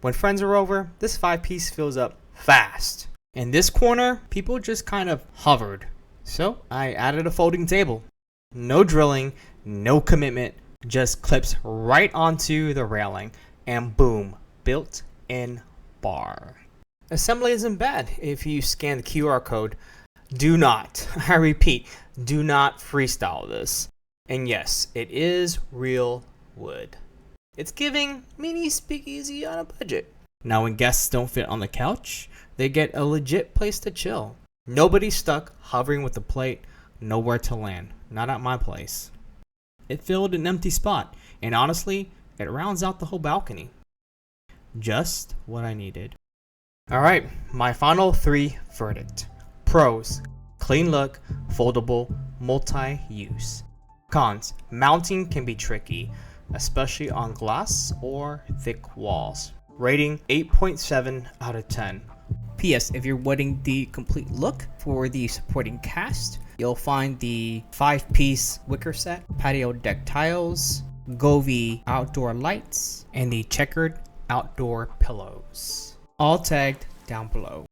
When friends are over, this 5-piece fills up fast. In this corner, people just kind of hovered. So I added a folding table. No drilling, no commitment, just clips right onto the railing and boom, built-in bar. Assembly isn't bad if you scan the QR code. Do not, I repeat, do not freestyle this. And yes, it is real wood. It's giving mini speakeasy on a budget. Now when guests don't fit on the couch, they get a legit place to chill. Nobody's stuck hovering with the plate, nowhere to land. Not at my place. It filled an empty spot, and honestly, it rounds out the whole balcony. Just what I needed. Alright, my final 3 verdict. Pros: clean look, foldable, multi-use. Cons: mounting can be tricky, especially on glass or thick walls. Rating 8.7 out of 10. P.S. If you're wanting the complete look for the supporting cast, you'll find the 5-piece wicker set, patio deck tiles, Govee outdoor lights, and the checkered outdoor pillows. All tagged down below.